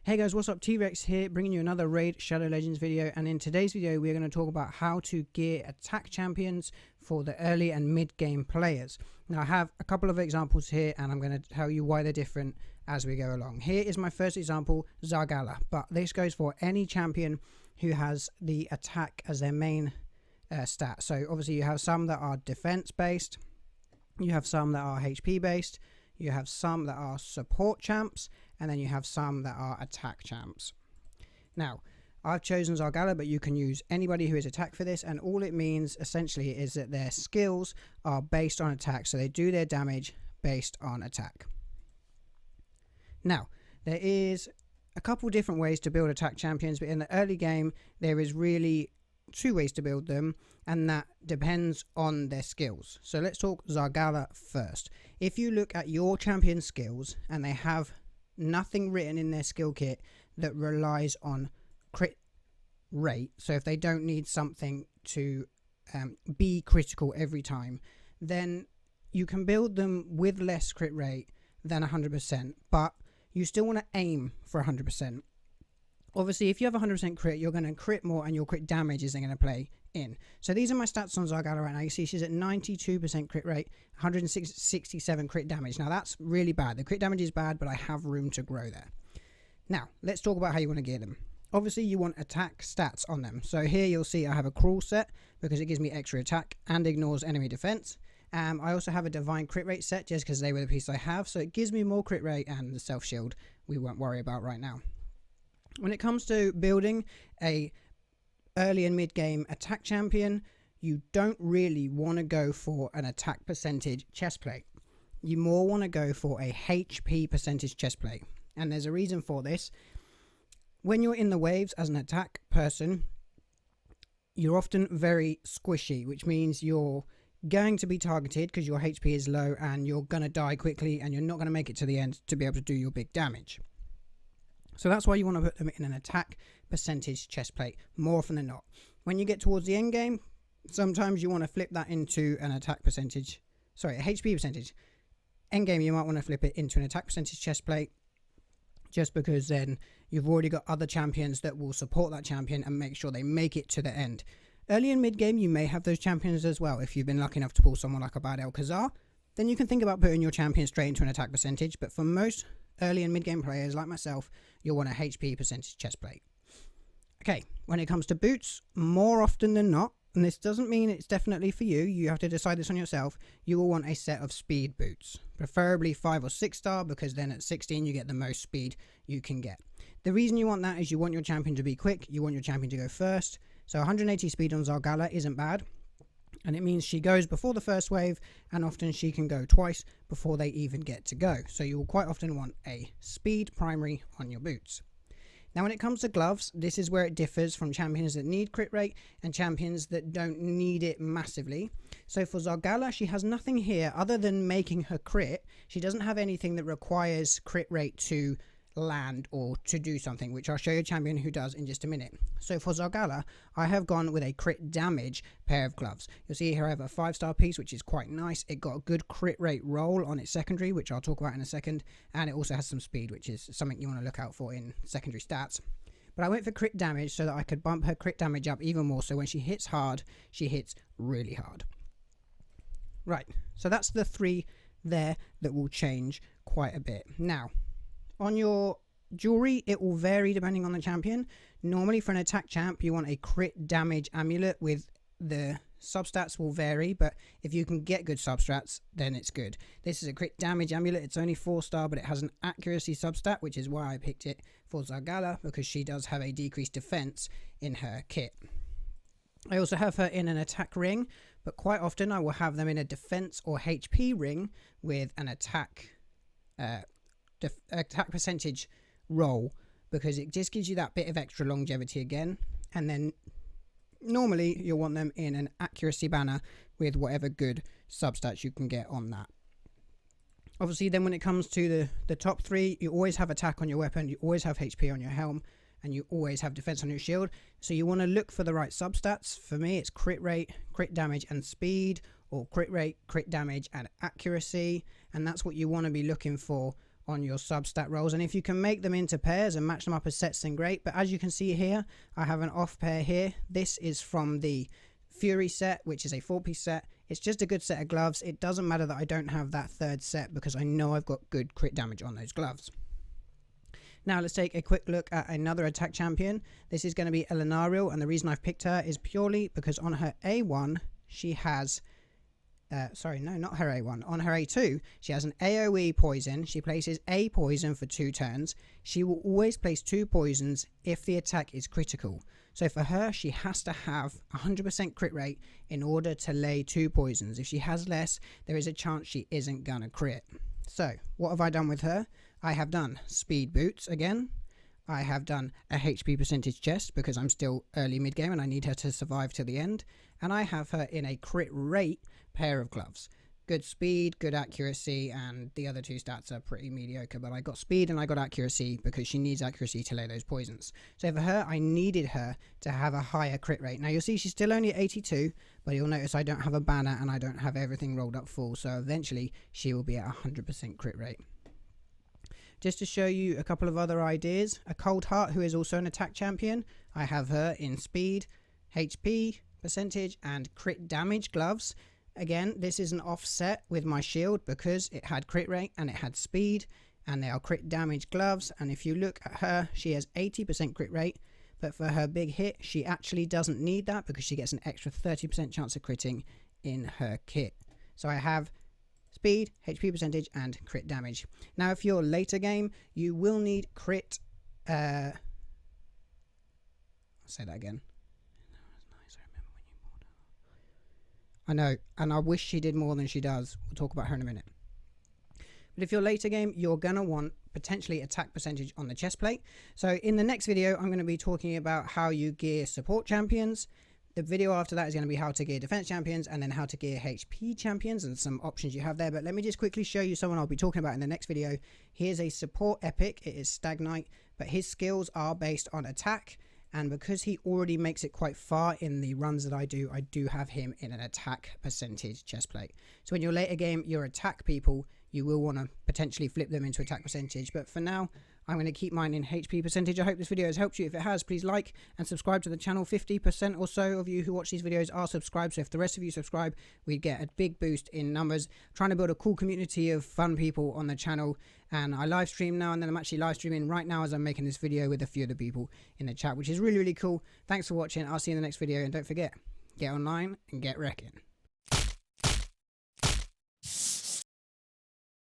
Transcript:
Hey guys, what's up? T-WreckSs here, bringing you another Raid Shadow Legends video, and in today's video we're going to talk about how to gear attack champions for the early and mid game players. Now I have a couple of examples here and I'm going to tell you why they're different as we go along. Here is my first example, Zargala, but this goes for any champion who has the attack as their main stat. So obviously you have some that are defense based, you have some that are HP based, you have some that are support champs, and then you have some that are attack champs. Now, I've chosen Zargala, but you can use anybody who is attack for this, and all it means essentially is that their skills are based on attack, so they do their damage based on attack. Now, there is a couple different ways to build attack champions, but in the early game, there is really two ways to build them, and that depends on their skills. So let's talk Zargala first. If you look at your champion skills and they have nothing written in their skill kit that relies on crit rate, so if they don't need something to be critical every time, then you can build them with less crit rate than 100%, but you still want to aim for 100%. Obviously, if you have 100% crit, you're going to crit more and your crit damage isn't going to play in. So these are my stats on Zargala right now. You see she's at 92% crit rate, 167 crit damage. Now that's really bad. The crit damage is bad, but I have room to grow there. Now, let's talk about how you want to gear them. Obviously, you want attack stats on them. So here you'll see I have a cruel set because it gives me extra attack and ignores enemy defense. I also have a divine crit rate set just because they were the pieces I have. So it gives me more crit rate, and the self shield we won't worry about right now. When it comes to building a early and mid game attack champion, you don't really want to go for an attack percentage chest plate. You more want to go for a HP percentage chest plate, and there's a reason for this. When you're in the waves as an attack person, you're often very squishy, which means you're going to be targeted because your HP is low and you're going to die quickly and you're not going to make it to the end to be able to do your big damage. So that's why you want to put them in an attack percentage chest plate more often than not. When you get towards the end game, sometimes you want to flip that into an attack percentage, sorry, a HP percentage. End game, you might want to flip it into an attack percentage chest plate, just because then you've already got other champions that will support that champion and make sure they make it to the end. Early and mid game, you may have those champions as well. If you've been lucky enough to pull someone like a bad Alcazar, then you can think about putting your champion straight into an attack percentage. But for most early and mid game players like myself, you'll want a HP percentage chest plate. Okay, when it comes to boots, more often than not, and this doesn't mean it's definitely for you, you have to decide this on yourself, you will want a set of speed boots, preferably 5 or 6 star, because then at 16 you get the most speed you can get. The reason you want that is you want your champion to be quick, you want your champion to go first. So 180 speed on Zargala isn't bad, and it means she goes before the first wave, and often she can go twice before they even get to go. So you will quite often want a speed primary on your boots. Now when it comes to gloves, this is where it differs from champions that need crit rate and champions that don't need it massively. So for Zargala, she has nothing here other than making her crit. She doesn't have anything that requires crit rate to land or to do something, which I'll show you a champion who does in just a minute. So for Zargala, I have gone with a crit damage pair of gloves. You'll see here I have a 5-star piece, which is quite nice. It got a good crit rate roll on its secondary, which I'll talk about in a second, and it also has some speed, which is something you want to look out for in secondary stats. But I went for crit damage so that I could bump her crit damage up even more, so when she hits hard, she hits really hard. Right, so that's the 3 there that will change quite a bit. Now, on your jewelry, it will vary depending on the champion. Normally for an attack champ, you want a crit damage amulet with the substats will vary, but if you can get good substats, then it's good. This is a crit damage amulet. It's only 4-star, but it has an accuracy substat, which is why I picked it for Zargala, because she does have a decreased defense in her kit. I also have her in an attack ring, but quite often I will have them in a defense or HP ring with an attack percentage roll, because it just gives you that bit of extra longevity again. And then normally you'll want them in an accuracy banner with whatever good substats you can get on that. Obviously then when it comes to the top 3, you always have attack on your weapon, you always have HP on your helm, and you always have defense on your shield. So you want to look for the right substats. For me, it's crit rate, crit damage and speed, or crit rate, crit damage and accuracy, and that's what you want to be looking for on your substat rolls, and if you can make them into pairs and match them up as sets, then great. But as you can see here, I have an off pair here. This is from the Fury set, which is a 4-piece set. It's just a good set of gloves. It doesn't matter that I don't have that third set because I know I've got good crit damage on those gloves. Now let's take a quick look at another attack champion. This is going to be Elena, and the reason I've picked her is purely because on her A1 she has sorry, no, not her A1. On her A2, she has an AoE poison. She places a poison for 2 turns. She will always place 2 poisons if the attack is critical. So for her, she has to have 100% crit rate in order to lay 2 poisons. If she has less, there is a chance she isn't gonna crit. So what have I done with her? I have done speed boots again. I have done a HP percentage chest because I'm still early mid game and I need her to survive till the end. And I have her in a crit rate pair of gloves. Good speed, good accuracy, and the other 2 stats are pretty mediocre, but I got speed and I got accuracy because she needs accuracy to lay those poisons. So for her, I needed her to have a higher crit rate. Now you'll see she's still only at 82, but you'll notice I don't have a banner and I don't have everything rolled up full, so eventually she will be at 100% crit rate. Just to show you a couple of other ideas, a Coldheart, who is also an attack champion, I have her in speed, HP percentage, and crit damage gloves. Again, this is an offset with my shield because it had crit rate and it had speed, and they are crit damage gloves. And if you look at her, she has 80% crit rate, but for her big hit, she actually doesn't need that because she gets an extra 30% chance of critting in her kit. So I have speed, HP percentage, and crit damage. Now, if you're later game, you will need crit. I'll say that again. I know, and I wish she did more than she does. We'll talk about her in a minute. But if you're later game, you're going to want potentially attack percentage on the chest plate. So in the next video, I'm going to be talking about how you gear support champions. The video after that is going to be how to gear defense champions, and then how to gear HP champions and some options you have there. But let me just quickly show you someone I'll be talking about in the next video. Here's a support epic. It is Stagnite, but his skills are based on attack. And because he already makes it quite far in the runs that I do have him in an attack percentage chest plate. So when you're later game, your attack people, you will want to potentially flip them into attack percentage. But for now, I'm going to keep mine in HP percentage. I hope this video has helped you. If it has, please like and subscribe to the channel. 50% or so of you who watch these videos are subscribed. So if the rest of you subscribe, we get a big boost in numbers. I'm trying to build a cool community of fun people on the channel. And I live stream now, and then I'm actually live streaming right now as I'm making this video with a few of the people in the chat, which is really, really cool. Thanks for watching. I'll see you in the next video. And don't forget, get online and get wrecking.